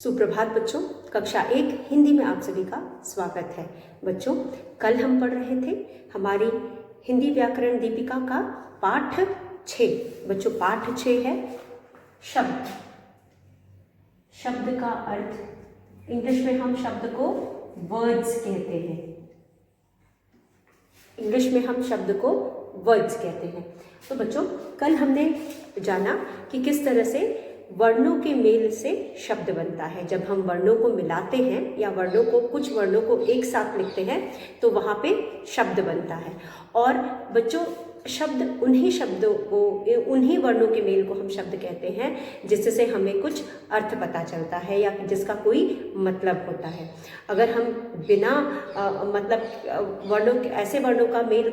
सुप्रभात बच्चों, कक्षा 1 हिंदी में आप सभी का स्वागत है। बच्चों, कल हम पढ़ रहे थे हमारी हिंदी व्याकरण दीपिका का पाठ 6। बच्चों, पाठ 6 है शब्द। शब्द का अर्थ इंग्लिश में हम शब्द को वर्ड्स कहते हैं। इंग्लिश में हम शब्द को वर्ड्स कहते हैं। तो बच्चों, कल हमने जाना कि किस तरह से वर्णों के मेल से शब्द बनता है। जब हम वर्णों को मिलाते हैं या कुछ वर्णों को एक साथ लिखते हैं तो वहाँ पे शब्द बनता है। और बच्चों, शब्द उन्हीं वर्णों के मेल को हम शब्द कहते हैं जिससे हमें कुछ अर्थ पता चलता है या जिसका कोई मतलब होता है। अगर हम बिना ऐसे वर्णों का मेल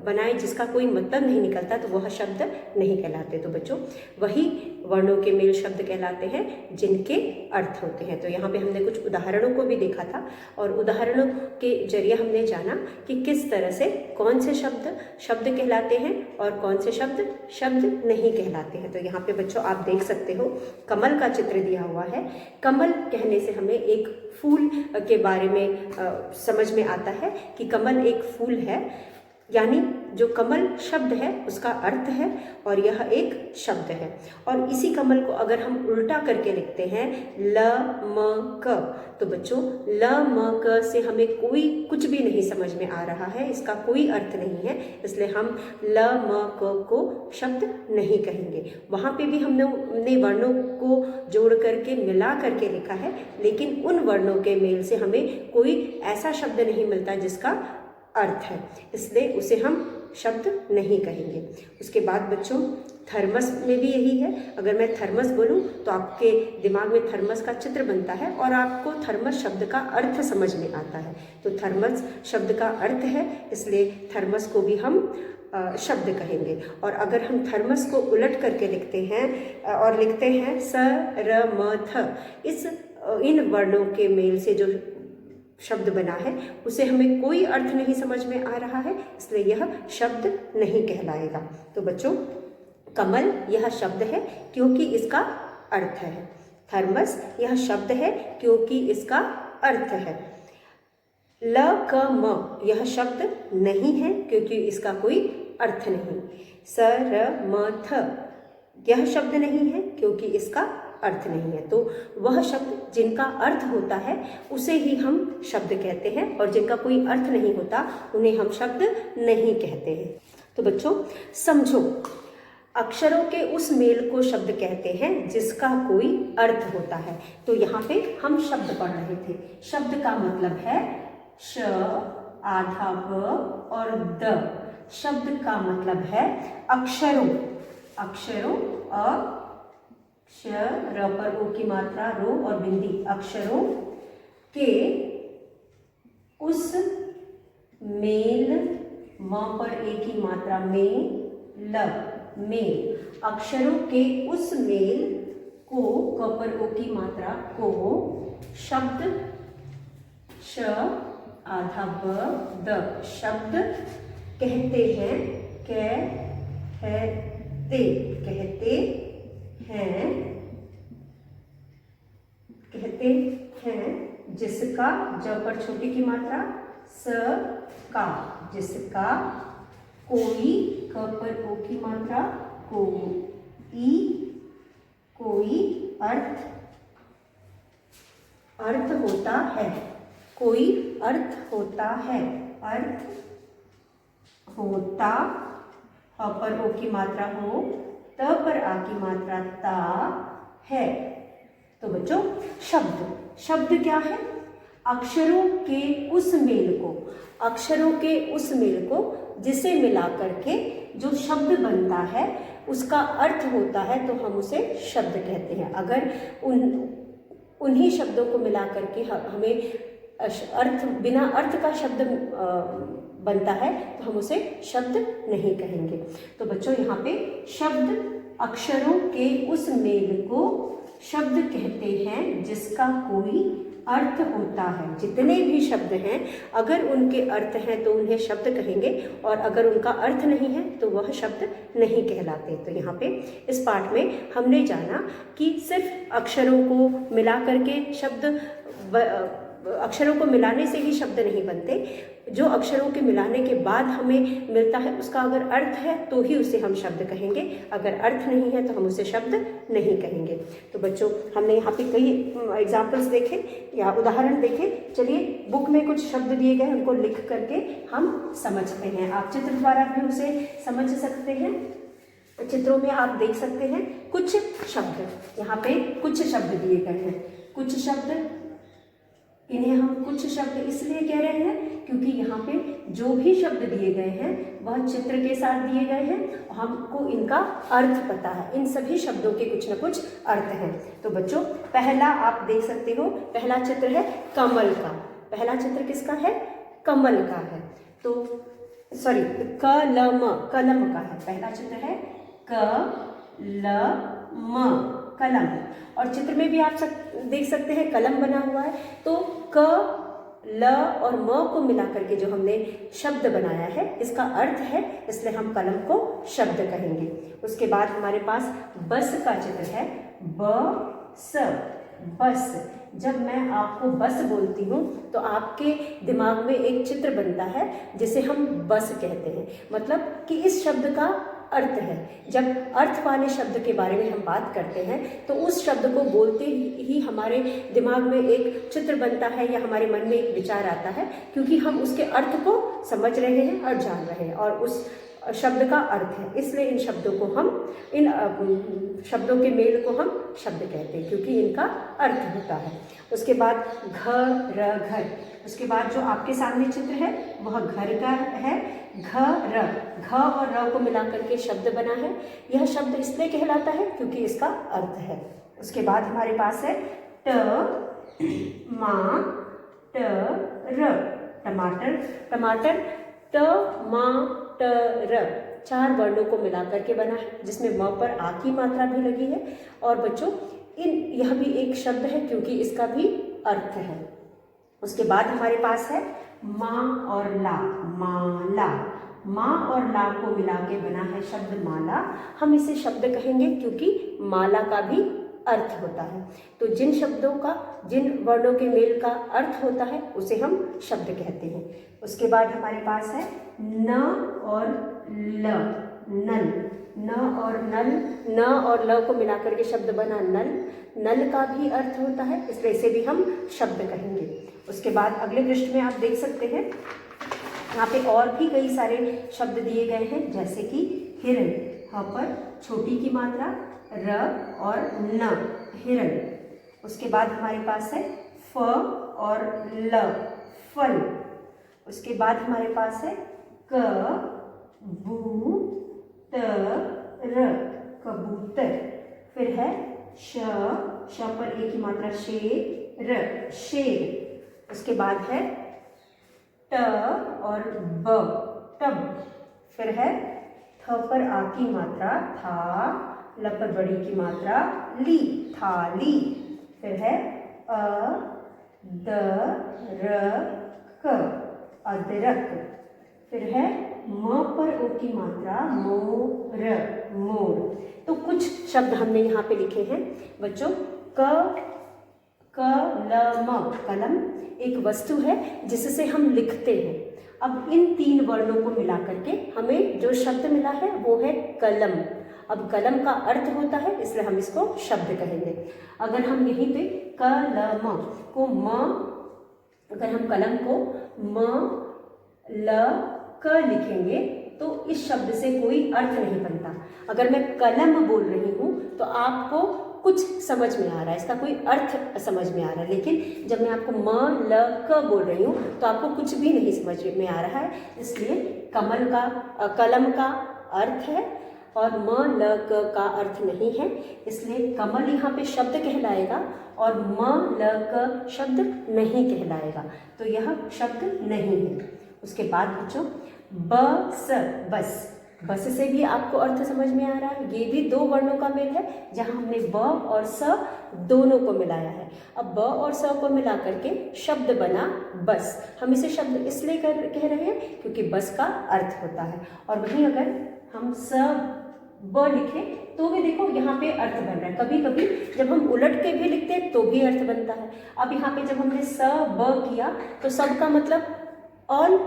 बनाए जिसका कोई मतलब नहीं निकलता तो वह शब्द नहीं कहलाते। तो बच्चों, वही वर्णों के मेल शब्द कहलाते हैं जिनके अर्थ होते हैं। तो यहाँ पे हमने कुछ उदाहरणों को भी देखा था और उदाहरणों के जरिए हमने जाना कि किस तरह से कौन से शब्द कहलाते हैं और कौन से शब्द नहीं कहलाते हैं। तो यहाँ पे बच्चों आप देख सकते हो, कमल का चित्र दिया हुआ है। कमल कहने से हमें एक फूल के बारे में समझ में आता है कि कमल एक फूल है, यानी जो कमल शब्द है उसका अर्थ है और यह एक शब्द है। और इसी कमल को अगर हम उल्टा करके लिखते हैं ल म क, तो बच्चों ल म क से हमें कुछ भी नहीं समझ में आ रहा है, इसका कोई अर्थ नहीं है, इसलिए हम ल म क को शब्द नहीं कहेंगे। वहाँ पे भी हमने वर्णों को जोड़ करके मिला करके लिखा है, लेकिन उन वर्णों के मेल से हमें कोई ऐसा शब्द नहीं मिलता जिसका अर्थ है, इसलिए उसे हम शब्द नहीं कहेंगे। उसके बाद बच्चों, थर्मस में भी यही है। अगर मैं थर्मस बोलूं तो आपके दिमाग में थर्मस का चित्र बनता है और आपको थर्मस शब्द का अर्थ समझ में आता है। तो थर्मस शब्द का अर्थ है, इसलिए थर्मस को भी हम शब्द कहेंगे। और अगर हम थर्मस को उलट करके लिखते हैं स र म थ, इन वर्णों के मेल से जो शब्द बना है उसे हमें कोई अर्थ नहीं समझ में आ रहा है, इसलिए यह शब्द नहीं कहलाएगा। तो बच्चों, कमल यह शब्द है क्योंकि इसका अर्थ है। थर्मस यह शब्द है क्योंकि इसका अर्थ है। ल क म यह शब्द नहीं है क्योंकि इसका कोई अर्थ नहीं। स र म थ यह शब्द नहीं है क्योंकि इसका अर्थ नहीं है। तो वह शब्द जिनका अर्थ होता है उसे ही हम शब्द कहते हैं और जिनका कोई अर्थ नहीं होता उन्हें हम शब्द नहीं कहते हैं। तो बच्चों समझो, अक्षरों के उस मेल को शब्द कहते हैं जिसका कोई अर्थ होता है। तो यहाँ पे हम शब्द पढ़ रहे थे। शब्द का मतलब है श, आधा ब और द। शब्द का मतलब है अक्षरों र पर ओ की मात्रा रो और बिंदी, अक्षरों के उस मेल, म पर ए की मात्रा में, ल मेल, अक्षरों के उस मेल को, क पर ओ की मात्रा को शब्द, श आधा ब द, शब्द कहते हैं। कहते हैं जिसका, ज पर छोटी की मात्रा, स का, जिसका, कोई, क पर ओ की मात्रा, कोई अर्थ होता है। कोई अर्थ होता है। ह पर ओ की मात्रा हो, त पर आ की मात्रा ता है। तो बच्चों, शब्द क्या है? अक्षरों के उस मेल को जिसे मिला करके जो शब्द बनता है उसका अर्थ होता है तो हम उसे शब्द कहते हैं। अगर उन्हीं शब्दों को मिला करके हमें बिना अर्थ का शब्द बनता है तो हम उसे शब्द नहीं कहेंगे। तो बच्चों, यहाँ पे शब्द अक्षरों के उस मेल को शब्द कहते हैं जिसका कोई अर्थ होता है। जितने भी शब्द हैं अगर उनके अर्थ हैं तो उन्हें शब्द कहेंगे, और अगर उनका अर्थ नहीं है तो वह शब्द नहीं कहलाते। तो यहाँ पे इस पाठ में हमने जाना कि सिर्फ अक्षरों को मिला करके शब्द, अक्षरों को मिलाने से ही शब्द नहीं बनते। जो अक्षरों के मिलाने के बाद हमें मिलता है उसका अगर अर्थ है तो ही उसे हम शब्द कहेंगे, अगर अर्थ नहीं है तो हम उसे शब्द नहीं कहेंगे। तो बच्चों हमने यहाँ पे कई एग्जाम्पल्स देखे या उदाहरण देखे। चलिए बुक में कुछ शब्द दिए गए उनको लिख करके हम समझते हैं। आप चित्र द्वारा भी उसे समझ सकते हैं। चित्रों में आप देख सकते हैं कुछ शब्द, यहाँ पे कुछ शब्द दिए गए हैं। कुछ शब्द, इन्हें हम कुछ शब्द इसलिए कह रहे हैं क्योंकि यहाँ पे जो भी शब्द दिए गए हैं वह चित्र के साथ दिए गए हैं, हमको इनका अर्थ पता है। इन सभी शब्दों के कुछ न कुछ अर्थ हैं। तो बच्चों पहला आप देख सकते हो, पहला चित्र है कमल का। पहला चित्र किसका है? कमल का है। तो सॉरी, कलम, कलम का है। पहला चित्र है कलम, कलम। और चित्र में भी आप देख सकते हैं कलम बना हुआ है। तो क, ल और म को मिला करके जो हमने शब्द बनाया है इसका अर्थ है, इसलिए हम कलम को शब्द कहेंगे। उसके बाद हमारे पास बस का चित्र है, बस, बस। जब मैं आपको बस बोलती हूँ तो आपके दिमाग में एक चित्र बनता है जिसे हम बस कहते हैं, मतलब कि इस शब्द का अर्थ है। जब अर्थ वाले शब्द के बारे में हम बात करते हैं तो उस शब्द को बोलते ही हमारे दिमाग में एक चित्र बनता है या हमारे मन में एक विचार आता है, क्योंकि हम उसके अर्थ को समझ रहे हैं और जान रहे हैं और उस शब्द का अर्थ है। इसलिए इन शब्दों को हम, इन शब्दों के मेल को हम शब्द कहते हैं क्योंकि इनका अर्थ होता है। उसके बाद घर, घर। उसके बाद जो आपके सामने चित्र है वह घर का है, घर। घ और र को मिला करके शब्द बना है। यह शब्द इसलिए कहलाता है क्योंकि इसका अर्थ है। उसके बाद हमारे पास है ट, मा, ट, र, टमाटर। टमाटर ट, मा, ट, र 4 वर्णों को मिला करके बना है, जिसमें म पर आ की मात्रा भी लगी है। और बच्चों यह भी एक शब्द है क्योंकि इसका भी अर्थ है। उसके बाद हमारे पास है माँ और ला, माला। माँ और ला को मिला के बना है शब्द माला। हम इसे शब्द कहेंगे क्योंकि माला का भी अर्थ होता है। तो जिन शब्दों का, जिन वर्णों के मेल का अर्थ होता है उसे हम शब्द कहते हैं। उसके बाद हमारे पास है न और ल, नल। न और नल, न और ल को मिलाकर के शब्द बना नल। नल का भी अर्थ होता है, इसलिए इसे भी हम शब्द कहेंगे। उसके बाद अगले पृष्ठ में आप देख सकते हैं यहाँ पे और भी कई सारे शब्द दिए गए हैं, जैसे कि हिरण। ह पर छोटी की मात्रा, र और न, हिरण। उसके बाद हमारे पास है फ और ल, फल। उसके बाद हमारे पास है क, बू, त, र, कबूतर। फिर है श, श पर एक ही मात्रा, शेर, शेर। उसके बाद है ट और ब, टब। फिर है थ पर आ की मात्रा, था, ल पर बड़ी की मात्रा, ली, थाली। फिर है अ, द, र, क, अदरक। फिर है म पर ओ की मात्रा, मोर, मोर। तो कुछ शब्द हमने यहाँ पे लिखे हैं बच्चों। कलम, कलम एक वस्तु है जिससे हम लिखते हैं। अब इन 3 वर्णों को मिला करके हमें जो शब्द मिला है वो है कलम। अब कलम का अर्थ होता है, इसलिए हम इसको शब्द कहेंगे। अगर हम यहीं पे कलम को म, अगर हम कलम को म, ल, क लिखेंगे तो इस शब्द से कोई अर्थ नहीं बनता। अगर मैं कलम बोल रही हूँ तो आपको कुछ समझ में आ रहा है, इसका कोई अर्थ समझ में आ रहा है। लेकिन जब मैं आपको म, ल, क बोल रही हूँ तो आपको कुछ भी नहीं समझ में आ रहा है। इसलिए कमल का, कलम का अर्थ है और म, ल, क का अर्थ नहीं है, इसलिए कमल यहाँ पे शब्द कहलाएगा और म, ल, क शब्द नहीं कहलाएगा। तो यह शब्द नहीं है। उसके बाद बच्चों बस, बस। बस से भी आपको अर्थ समझ में आ रहा है। ये भी दो वर्णों का मेल है जहाँ हमने ब और स दोनों को मिलाया है। अब ब और स को मिला करके शब्द बना बस। हम इसे शब्द इसलिए कह रहे हैं क्योंकि बस का अर्थ होता है। और वहीं अगर हम स ब लिखें तो भी देखो यहाँ पे अर्थ बन रहा है। कभी कभी जब हम उलट के भी लिखते हैं तो भी अर्थ बनता है। अब यहाँ पे जब हमने स ब किया तो सब का मतलब ऑल,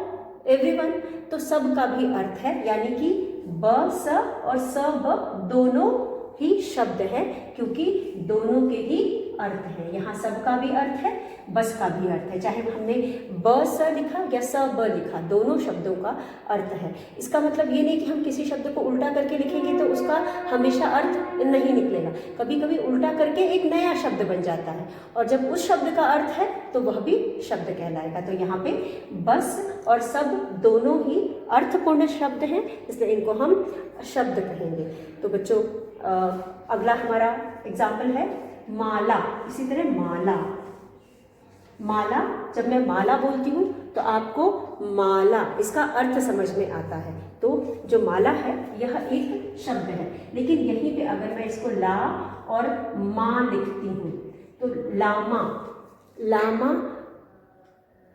एवरीवन, तो सब का भी अर्थ है, यानी कि ब स और स ब दोनों ही शब्द हैं क्योंकि दोनों के ही अर्थ है। यहाँ सब का भी अर्थ है, बस का भी अर्थ है। चाहे हमने ब स लिखा या स ब लिखा, दोनों शब्दों का अर्थ है। इसका मतलब ये नहीं कि हम किसी शब्द को उल्टा करके लिखेंगे तो उसका हमेशा अर्थ नहीं निकलेगा। कभी कभी उल्टा करके एक नया शब्द बन जाता है और जब उस शब्द का अर्थ है तो वह भी शब्द कहलाएगा। तो यहाँ पे बस और सब दोनों ही अर्थपूर्ण शब्द हैं, इसलिए इनको हम शब्द कहेंगे। तो बच्चों अगला हमारा एग्जाम्पल है माला। इसी तरह माला, माला, जब मैं माला बोलती हूँ तो आपको माला इसका अर्थ समझ में आता है। तो जो माला है यह एक शब्द है, लेकिन यहीं पे अगर मैं इसको ला और माँ लिखती हूँ तो लामा, लामा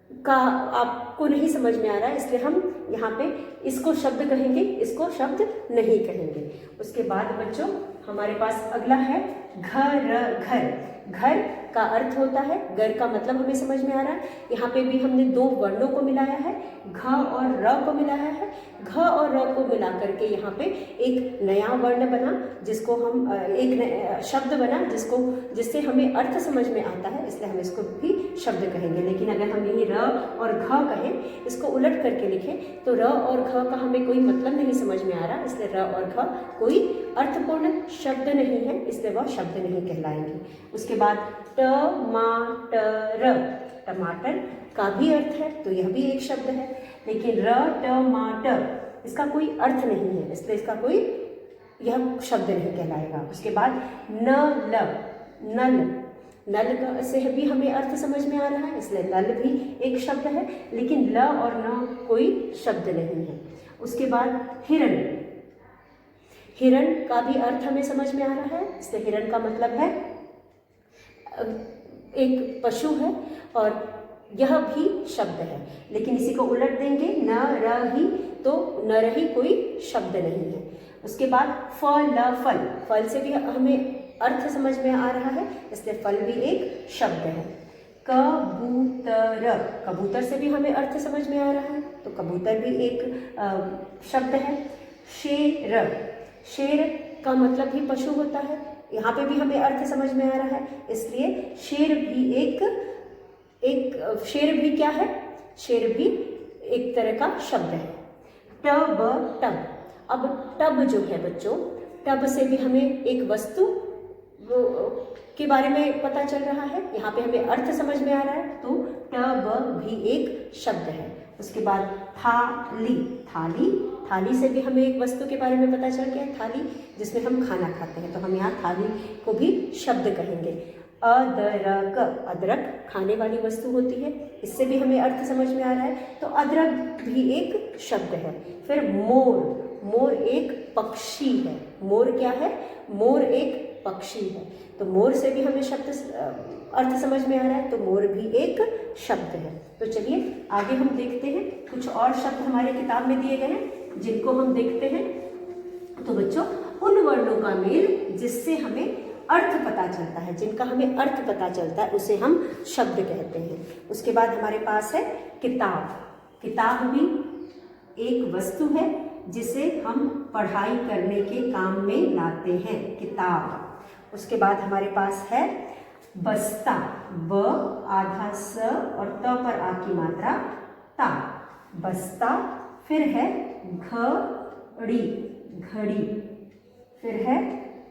का आपको नहीं समझ में आ रहा है, इसलिए हम यहाँ पे इसको शब्द कहेंगे, इसको शब्द नहीं कहेंगे। उसके बाद बच्चों हमारे पास अगला है घर। घर, घर का अर्थ होता है, घर का मतलब हमें समझ में आ रहा है। यहाँ पे भी हमने दो वर्णों को मिलाया है, घ और र को मिलाया है। घ और र को मिला करके यहाँ पे एक नया वर्ण बना, जिसको हम एक शब्द बना जिससे हमें अर्थ समझ में आता है, इसलिए हम इसको भी शब्द कहेंगे। लेकिन अगर हम यही र और घ कहें, इसको उलट करके लिखें तो र और घ का हमें कोई मतलब नहीं समझ में आ रहा, इसलिए र और घ कोई अर्थपूर्ण शब्द नहीं है, इसलिए वह शब्द नहीं कहलाएंगे। उसके बाद टमाटर, टमाटर का भी अर्थ है तो यह भी एक शब्द है, लेकिन र टमाटर इसका कोई अर्थ नहीं है, इसलिए इसका कोई यह शब्द नहीं कहलाएगा। उसके बाद नल, नल, नल से भी हमें अर्थ समझ में आ रहा है, इसलिए नल भी एक शब्द है, लेकिन ल और न कोई शब्द नहीं है। उसके बाद हिरण, हिरण का भी अर्थ हमें समझ में आ रहा है, इसलिए हिरण का मतलब है एक पशु है और यह भी शब्द है, लेकिन इसी को उलट देंगे न रही तो न रही कोई शब्द नहीं है। उसके बाद फल, फल, फल से भी हमें अर्थ समझ में आ रहा है, इसलिए फल भी एक शब्द है। कबूतर, कबूतर से भी हमें अर्थ समझ में आ रहा है तो कबूतर भी एक शब्द है। शेर, शेर का मतलब भी पशु होता है, यहाँ पे भी हमें अर्थ समझ में आ रहा है, इसलिए शेर भी शेर भी क्या है, शेर भी एक तरह का शब्द है। टब, टब, अब टब जो है बच्चों, टब से भी हमें एक वस्तु के बारे में पता चल रहा है, यहाँ पे हमें अर्थ समझ में आ रहा है, तो टब भी एक शब्द है। उसके बाद थाली, थाली, थाली से भी हमें एक वस्तु के बारे में पता चल गया, थाली जिसमें हम खाना खाते हैं, तो हम यहाँ थाली को भी शब्द कहेंगे। अदरक, अदरक खाने वाली वस्तु होती है, इससे भी हमें अर्थ समझ में आ रहा है, तो अदरक भी एक शब्द है। फिर मोर, मोर एक पक्षी है, मोर क्या है, मोर एक पक्षी है, तो मोर से भी हमें शब्द अर्थ समझ में आ रहा है, तो मोर भी एक शब्द है। तो चलिए आगे हम देखते हैं, कुछ और शब्द हमारे किताब में दिए गए हैं जिनको हम देखते हैं। तो बच्चों उन वर्णों का मेल जिससे हमें अर्थ पता चलता है, जिनका हमें अर्थ पता चलता है उसे हम शब्द कहते हैं। उसके बाद हमारे पास है किताब, किताब भी एक वस्तु है जिसे हम पढ़ाई करने के काम में लाते हैं, किताब। उसके बाद हमारे पास है बस्ता, ब आधा स और त पर आ की मात्रा ता, बस्ता। फिर है घड़ी, घड़ी, फिर है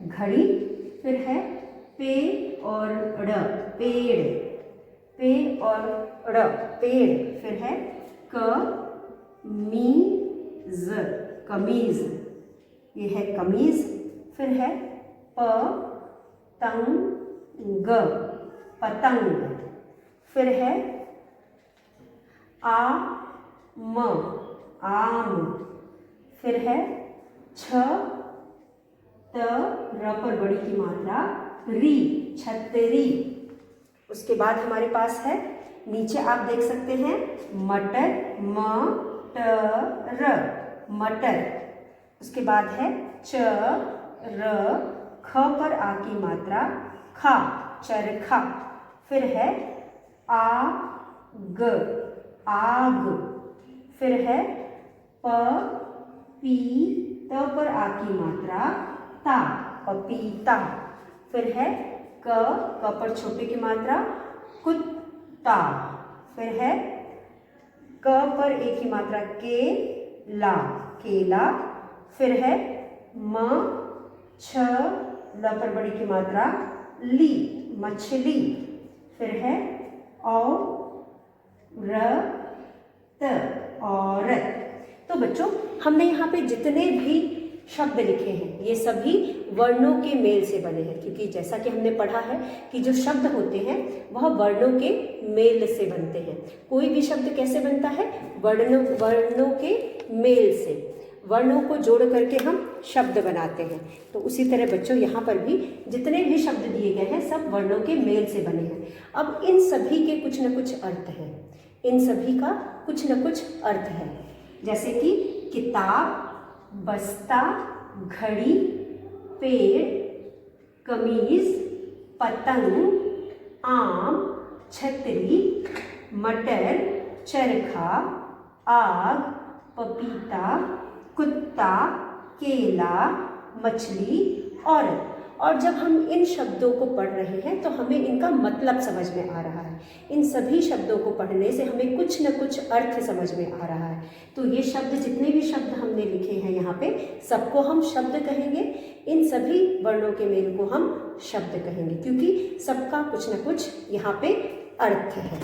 घड़ी, फिर है पे और ड़, पेड़, पे और ड़, पेड़। फिर है कमीज, कमीज, ये है कमीज। फिर है पतंग, पतंग। फिर है आम, आम। फिर है छ त र पर बड़ी की मात्रा री, छतरी। उसके बाद हमारे पास है, नीचे आप देख सकते हैं मटर, म ट र, मटर। उसके बाद है च र ख पर आ की मात्रा खा, चरखा। फिर है आ ग, आग। फिर है प पी त पर आ की मात्रा ता, पपीता। फिर है क पर छोटे की मात्रा कुत्ता। फिर है क पर एक की मात्रा के, ला, केला। फिर है म छ ल पर बड़ी की मात्रा ली, मछली। फिर है औ र त, औरत। तो बच्चों, हमने यहाँ पे जितने भी शब्द लिखे हैं ये सभी वर्णों के मेल से बने हैं, क्योंकि जैसा कि हमने पढ़ा है कि जो शब्द होते हैं वह वर्णों के मेल से बनते हैं। कोई भी शब्द कैसे बनता है? वर्णों के मेल से, वर्णों को जोड़ करके हम शब्द बनाते हैं। तो उसी तरह बच्चों यहाँ पर भी जितने भी शब्द दिए गए हैं सब वर्णों के मेल से बने हैं। अब इन सभी के कुछ न कुछ अर्थ हैं, इन सभी का कुछ न कुछ अर्थ है। जैसे कि किताब, बस्ता, घड़ी, पेड़, कमीज, पतंग, आम, छतरी, मटर, चरखा, आग, पपीता, कुत्ता, केला, मछली, औरत। और जब हम इन शब्दों को पढ़ रहे हैं तो हमें इनका मतलब समझ में आ रहा है। इन सभी शब्दों को पढ़ने से हमें कुछ न कुछ अर्थ समझ में आ रहा है। तो ये शब्द, जितने भी शब्द हमने लिखे हैं यहाँ पे, सबको हम शब्द कहेंगे। इन सभी वर्णों के मेल को हम शब्द कहेंगे, क्योंकि सबका कुछ न कुछ यहाँ पे अर्थ है।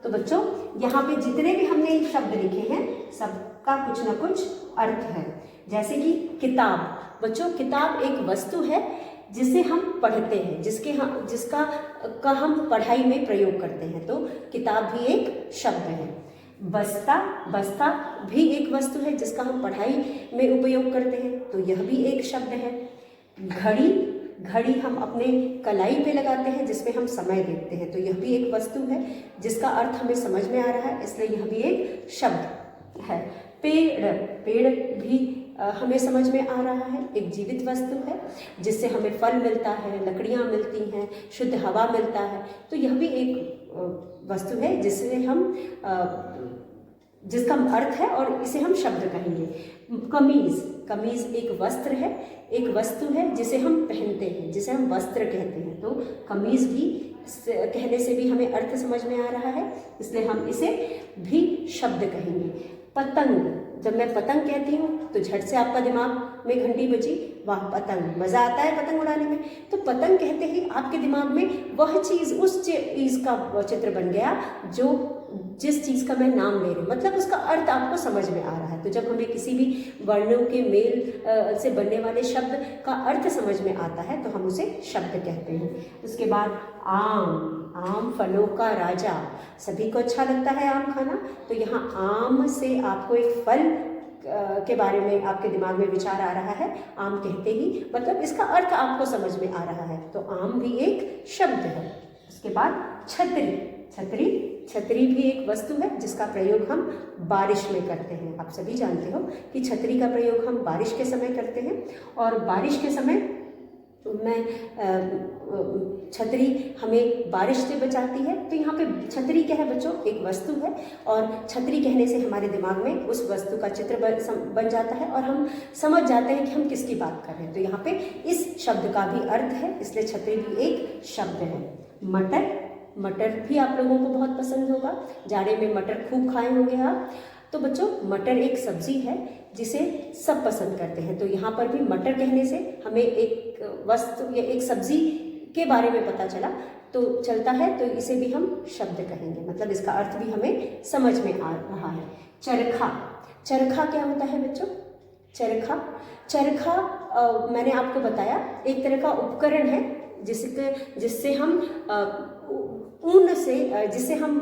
तो बच्चों, यहाँ पे जितने भी हमने शब्द लिखे हैं सबका कुछ न कुछ अर्थ है। जैसे कि किताब। बच्चों, किताब एक वस्तु है जिसे हम पढ़ते हैं, जिसका हम पढ़ाई में प्रयोग करते हैं, तो किताब भी एक शब्द है। बस्ता भी एक वस्तु है जिसका हम पढ़ाई में उपयोग करते हैं, तो यह भी एक शब्द है। घड़ी हम अपने कलाई पे लगाते हैं जिसमें हम समय देखते हैं, तो यह भी एक वस्तु है जिसका अर्थ हमें समझ में आ रहा है, इसलिए यह भी एक शब्द है। पेड़ भी हमें समझ में आ रहा है, एक जीवित वस्तु है जिससे हमें फल मिलता है, लकड़ियाँ मिलती हैं, शुद्ध हवा मिलता है, तो यह भी एक वस्तु है जिसका अर्थ है और इसे हम शब्द कहेंगे। कमीज एक वस्त्र है, एक वस्तु है जिसे हम पहनते हैं, जिसे हम वस्त्र कहते हैं, तो कमीज भी कहने से भी हमें अर्थ समझ में आ रहा है, इसलिए हम इसे भी शब्द कहेंगे। पतंग, जब मैं पतंग कहती हूँ तो झट से आपका दिमाग में घंटी बजी, वाह पतंग, मज़ा आता है पतंग उड़ाने में। तो पतंग कहते ही आपके दिमाग में वह चीज़, उस चीज़ का चित्र बन गया जिस चीज़ का मैं नाम ले रही हूँ, मतलब उसका अर्थ आपको समझ में आ रहा है। तो जब हमें किसी भी वर्णों के मेल से बनने वाले शब्द का अर्थ समझ में आता है तो हम उसे शब्द कहते हैं। उसके बाद आम फलों का राजा, सभी को अच्छा लगता है आम खाना, तो यहाँ आम से आपको एक फल के बारे में आपके दिमाग में विचार आ रहा है, आम कहते ही मतलब इसका अर्थ आपको समझ में आ रहा है, तो आम भी एक शब्द है। उसके बाद छतरी भी एक वस्तु है जिसका प्रयोग हम बारिश में करते हैं। आप सभी जानते हो कि छतरी का प्रयोग हम बारिश के समय करते हैं, और बारिश के समय छतरी हमें बारिश से बचाती है। तो यहाँ पे छतरी क्या है बच्चों? एक वस्तु है, और छतरी कहने से हमारे दिमाग में उस वस्तु का चित्र बन जाता है और हम समझ जाते हैं कि हम किसकी बात कर रहे हैं। तो यहाँ पे इस शब्द का भी अर्थ है, इसलिए छतरी भी एक शब्द है। मटर भी आप लोगों को बहुत पसंद होगा, जाड़े में मटर खूब खाए होंगे आप। तो बच्चों, मटर एक सब्जी है जिसे सब पसंद करते हैं, तो यहाँ पर भी मटर कहने से हमें एक वस्तु या एक सब्जी के बारे में पता चलता है, तो इसे भी हम शब्द कहेंगे, मतलब इसका अर्थ भी हमें समझ में आ रहा है। चरखा क्या होता है बच्चों? चरखा मैंने आपको बताया एक तरह का उपकरण है जिससे हम ऊन से, जिससे हम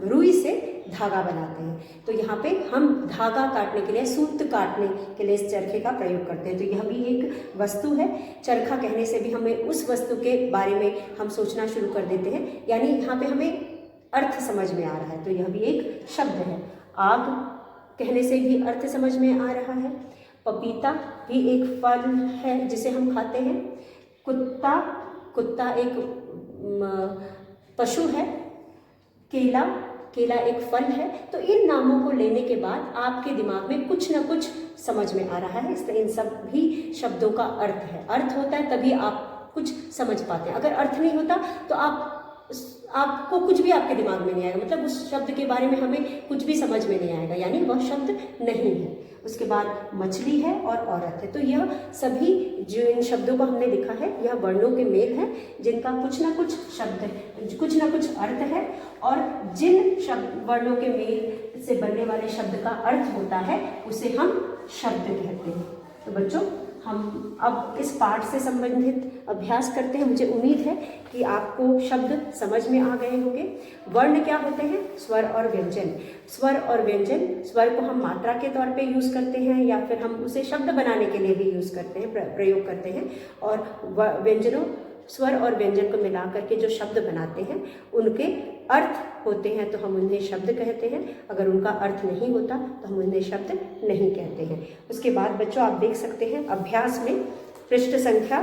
रुई से धागा बनाते हैं। तो यहाँ पे हम धागा काटने के लिए, सूत काटने के लिए इस चरखे का प्रयोग करते हैं। तो यह भी एक वस्तु है। चरखा कहने से भी हमें उस वस्तु के बारे में हम सोचना शुरू कर देते हैं, यानी यहाँ पे हमें अर्थ समझ में आ रहा है। तो यह भी एक शब्द है। आग कहने से भी अर्थ समझ में आ रहा है। पपीता भी एक फल है जिसे हम खाते हैं। कुत्ता, कुत्ता एक पशु है। केला, केला एक फल है। तो इन नामों को लेने के बाद आपके दिमाग में कुछ ना कुछ समझ में आ रहा है। इसलिए इन सब भी शब्दों का अर्थ है। अर्थ होता है तभी आप कुछ समझ पाते हैं। अगर अर्थ नहीं होता तो आपको कुछ भी आपके दिमाग में नहीं आएगा, मतलब उस शब्द के बारे में हमें कुछ भी समझ में नहीं आएगा, यानी वह शब्द नहीं है। उसके बाद मछली है और औरत है। तो यह सभी जो इन शब्दों को हमने लिखा है, यह वर्णों के मेल है जिनका कुछ ना कुछ शब्द, कुछ ना कुछ अर्थ है। और जिन शब्द वर्णों के मेल से बनने वाले शब्द का अर्थ होता है उसे हम शब्द कहते हैं। तो बच्चों, हम अब इस पाठ से संबंधित अभ्यास करते हैं। मुझे उम्मीद है कि आपको शब्द समझ में आ गए होंगे। वर्ण क्या होते हैं? स्वर और व्यंजन। स्वर और व्यंजन, स्वर को हम मात्रा के तौर पे यूज़ करते हैं या फिर हम उसे शब्द बनाने के लिए भी यूज़ करते हैं, प्रयोग करते हैं। और व्यंजनों, स्वर और व्यंजन को मिला करके जो शब्द बनाते हैं उनके अर्थ होते हैं तो हम उन्हें शब्द कहते हैं। अगर उनका अर्थ नहीं होता तो हम उन्हें शब्द नहीं कहते हैं। उसके बाद बच्चों, आप देख सकते हैं अभ्यास में पृष्ठ संख्या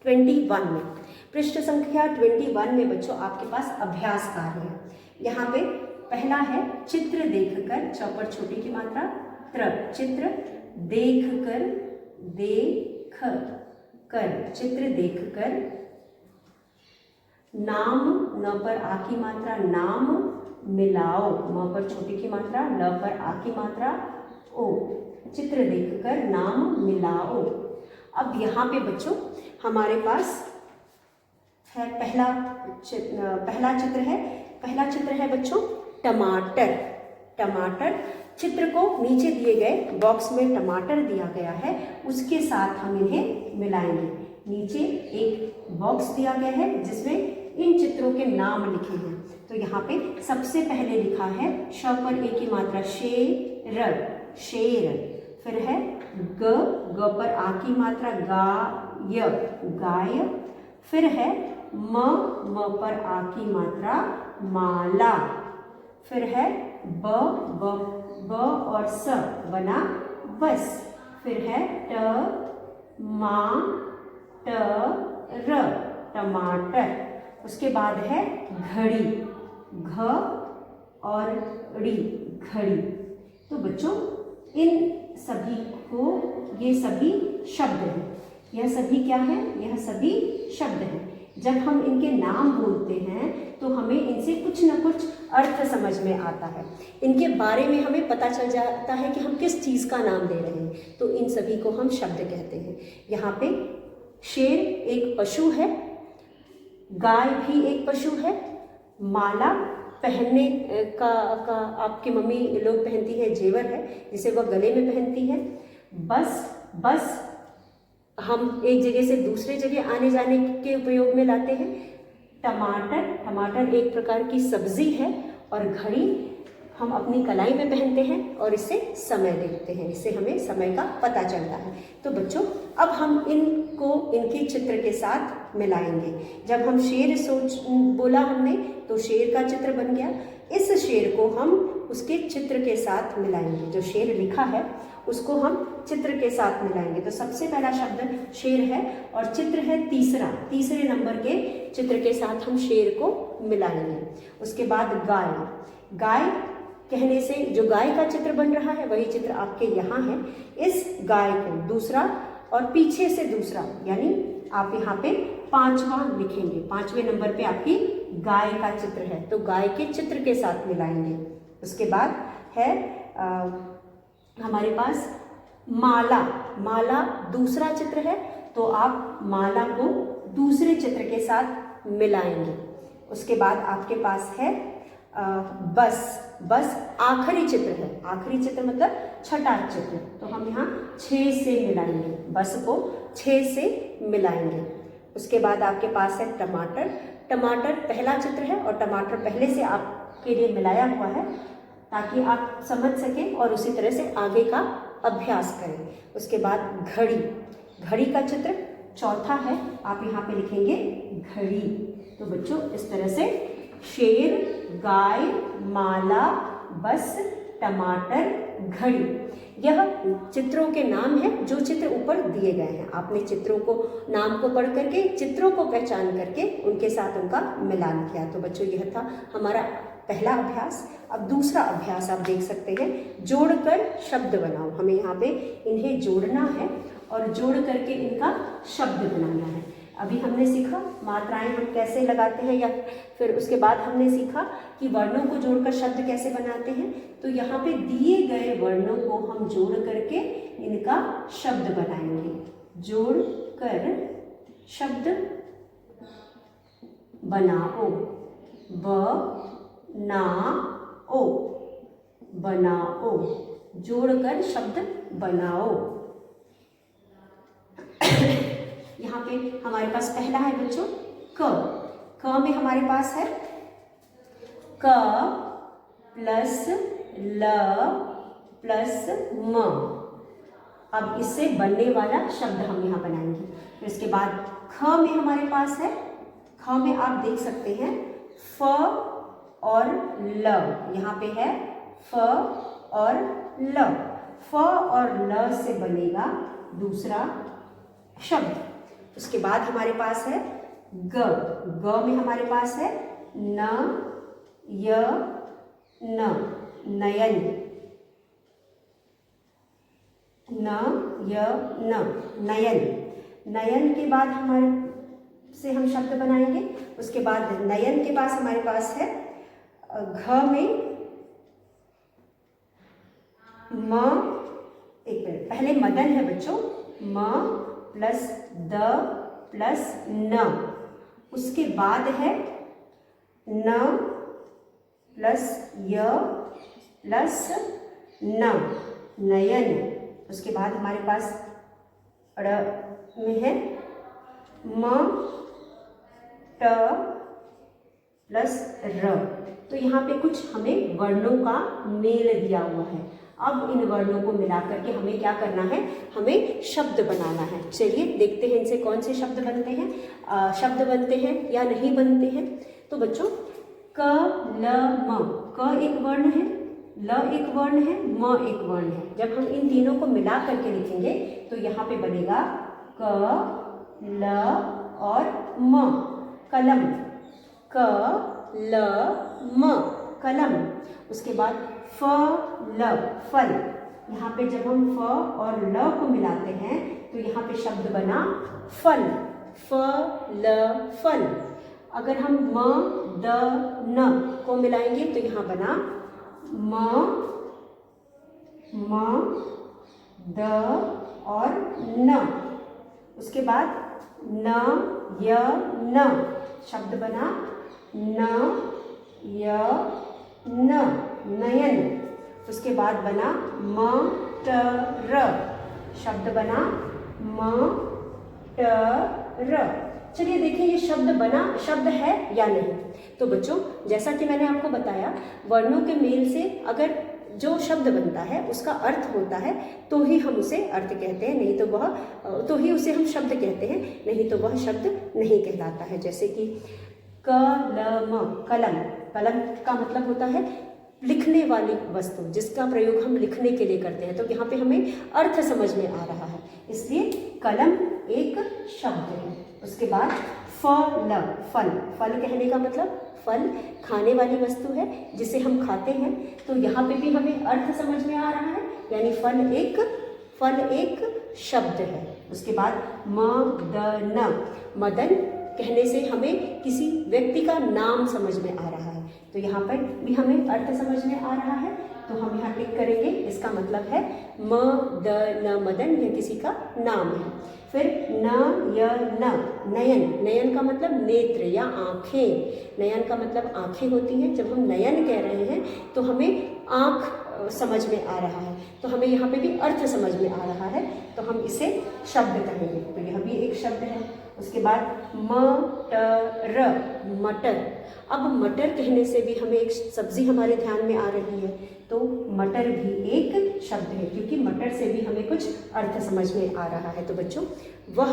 21 में, पृष्ठ संख्या 21 में बच्चों आपके पास अभ्यास कार्य है। यहाँ पे पहला है चित्र देखकर, चौपड़ छोटी की मात्रा त्र, चित्र देखकर, चित्र देखकर, नाम, न पर आ की मात्रा नाम, मिलाओ, म पर छोटी की मात्रा, ल पर आ की मात्रा ओ, चित्र देखकर नाम मिलाओ। अब यहाँ पे बच्चों हमारे पास है पहला चित्र है बच्चों टमाटर। टमाटर चित्र को नीचे दिए गए बॉक्स में टमाटर दिया गया है, उसके साथ हम इन्हें मिलाएंगे। नीचे एक बॉक्स दिया गया है जिसमें इन चित्रों के नाम लिखे हैं। तो यहाँ पे सबसे पहले लिखा है श पर ए की मात्रा शेर, शेर। फिर है ग, ग पर आ की मात्रा गाय, गाय। फिर है म, म पर आ की मात्रा माला। फिर है ब और स बना बस। फिर है ट, मा, ट, र, टमाटर। उसके बाद है घड़ी, घ और ड़ी, घड़ी। तो बच्चों इन सभी को, ये सभी शब्द हैं। यह सभी क्या है? यह सभी शब्द हैं। जब हम इनके नाम बोलते हैं तो हमें इनसे कुछ न कुछ अर्थ समझ में आता है। इनके बारे में हमें पता चल जाता है कि हम किस चीज़ का नाम ले रहे हैं। तो इन सभी को हम शब्द कहते हैं। यहाँ पे शेर एक पशु है, गाय भी एक पशु है, माला पहनने का आपकी मम्मी लोग पहनती है, जेवर है जिसे वह गले में पहनती है। बस हम एक जगह से दूसरे जगह आने जाने के उपयोग में लाते हैं। टमाटर एक प्रकार की सब्जी है। और घड़ी हम अपनी कलाई में पहनते हैं और इससे समय देखते हैं, इससे हमें समय का पता चलता है। तो बच्चों अब हम इनको इनके चित्र के साथ मिलाएंगे। जब हम शेर बोला हमने तो शेर का चित्र बन गया। इस शेर को हम उसके चित्र के साथ मिलाएंगे। जो शेर लिखा है उसको हम चित्र के साथ मिलाएंगे। तो सबसे पहला शब्द शेर है और चित्र है तीसरे नंबर के चित्र के साथ हम शेर को मिलाएंगे। उसके बाद गाय कहने से जो गाय का चित्र बन रहा है वही चित्र आपके यहाँ है। इस गाय को दूसरा और पीछे से दूसरा, यानी आप यहाँ पे 5वां लिखेंगे। 5वें नंबर पे आपकी गाय का चित्र है तो गाय के चित्र के साथ मिलाएंगे। उसके बाद है हमारे पास माला दूसरा चित्र है तो आप माला को दूसरे चित्र के साथ मिलाएंगे। उसके बाद आपके पास है बस आखिरी चित्र है। आखिरी चित्र मतलब छठा चित्र, तो हम यहाँ 6 से मिलाएंगे, बस को 6 से मिलाएंगे। उसके बाद आपके पास है टमाटर पहला चित्र है और टमाटर पहले से आपके लिए मिलाया हुआ है ताकि आप समझ सकें और उसी तरह से आगे का अभ्यास करें। उसके बाद घड़ी, घड़ी का चित्र चौथा है, आप यहाँ पे लिखेंगे घड़ी। तो बच्चों इस तरह से शेर, गाय, माला, बस, टमाटर, घड़ी, यह चित्रों के नाम हैं जो चित्र ऊपर दिए गए हैं। आपने चित्रों को नाम को पढ़ करके, चित्रों को पहचान करके उनके साथ उनका मिलान किया। तो बच्चों यह था हमारा पहला अभ्यास। अब दूसरा अभ्यास आप देख सकते हैं, जोड़कर शब्द बनाओ। हमें यहाँ पे इन्हें जोड़ना है और जोड़ करके इनका शब्द बनाना है। अभी हमने सीखा मात्राएं हम कैसे लगाते हैं, या फिर उसके बाद हमने सीखा कि वर्णों को जोड़कर शब्द कैसे बनाते हैं। तो यहाँ पे दिए गए वर्णों को हम जोड़ करके इनका शब्द बनाएंगे। जोड़कर शब्द बनाओ, बनाओ, बनाओ, जोड़कर शब्द बनाओ। यहाँ पे हमारे पास पहला है बच्चों क। क में हमारे पास है क प्लस ल प्लस म। अब इससे बनने वाला शब्द हम यहाँ बनाएंगे। फिर इसके बाद ख में हमारे पास है, ख में आप देख सकते हैं फ और ल, यहाँ पे है फ और ल। फ और ल से बनेगा दूसरा शब्द। उसके बाद हमारे पास है ग। ग में हमारे पास है न, य, न, नयन, न, य, न, नयन। नयन के बाद हमारे से हम शब्द बनाएंगे। उसके बाद नयन के पास हमारे पास है घ में म, एक मिनट, पहले मदन है बच्चों, म प्लस द प्लस न। उसके बाद है न प्लस य प्लस न, नयन। उसके बाद हमारे पास ड़ में है म ट प्लस र। तो यहाँ पे कुछ हमें वर्णों का मेल दिया हुआ है। अब इन वर्णों को मिला करके हमें क्या करना है, हमें शब्द बनाना है। चलिए देखते हैं इनसे कौन से शब्द बनते हैं, शब्द बनते हैं या नहीं बनते हैं। तो बच्चों क, ल, म, क एक वर्ण है, ल एक वर्ण है, म एक वर्ण है। जब हम इन तीनों को मिला करके लिखेंगे तो यहाँ पे बनेगा क, ल और म, कलम। क, ल, म, कलम। उसके बाद फ, ल, फल। यहाँ पे जब हम फ और ल को मिलाते हैं तो यहाँ पे शब्द बना फल। फ, ल, फल। अगर हम म, द, न को मिलाएंगे तो यहाँ बना म, द और न। उसके बाद न, य, न, शब्द बना न, य, न, नयन। उसके बाद बना म, ट, र, शब्द बना म, ट, र। चलिए देखिए ये शब्द बना, शब्द है या नहीं। तो बच्चों जैसा कि मैंने आपको बताया, वर्णों के मेल से अगर जो शब्द बनता है उसका अर्थ होता है तो ही हम उसे अर्थ कहते हैं, नहीं तो वह तो ही उसे हम शब्द कहते हैं, नहीं तो वह शब्द नहीं कहलाता है। जैसे कि कलम, कलम, कलम का मतलब होता है लिखने वाली वस्तु, जिसका प्रयोग हम लिखने के लिए करते हैं। तो यहाँ पे हमें अर्थ समझ में आ रहा है, इसलिए कलम एक शब्द है। उसके बाद फल, फल, फल कहने का मतलब फल खाने वाली वस्तु है जिसे हम खाते हैं। तो यहाँ पे भी हमें अर्थ समझ में आ रहा है, यानी फल एक शब्द है। उसके बाद मदन, मदन कहने से हमें किसी व्यक्ति का नाम समझ में आ रहा है। तो यहाँ पर भी हमें अर्थ समझ में आ रहा है, तो हम यहाँ टिक करेंगे। इसका मतलब है मदन, मदन यह किसी का नाम है। फिर नयन, नयन, नयन का मतलब नेत्र या आँखें। नयन का मतलब आँखें होती हैं। जब हम नयन कह रहे हैं तो हमें आँख समझ में आ रहा है, तो हमें यहाँ पे भी अर्थ समझ में आ रहा है, तो हम इसे शब्द कहेंगे। तो यह भी एक शब्द है। उसके बाद मटर, मटर। अब मटर कहने से भी हमें एक सब्जी हमारे ध्यान में आ रही है, तो मटर भी एक शब्द है, क्योंकि मटर से भी हमें कुछ अर्थ समझ में आ रहा है। तो बच्चों, वह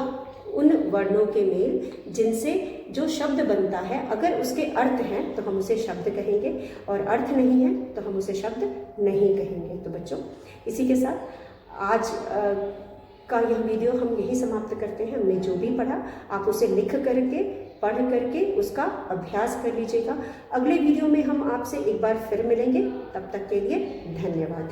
उन वर्णों के मेल जिनसे जो शब्द बनता है, अगर उसके अर्थ हैं तो हम उसे शब्द कहेंगे, और अर्थ नहीं है तो हम उसे शब्द नहीं कहेंगे। तो बच्चों, इसी के साथ आज का यह वीडियो हम यही समाप्त करते हैं। हमने जो भी पढ़ा आप उसे लिख करके, पढ़ करके उसका अभ्यास कर लीजिएगा। अगले वीडियो में हम आपसे एक बार फिर मिलेंगे, तब तक के लिए धन्यवाद।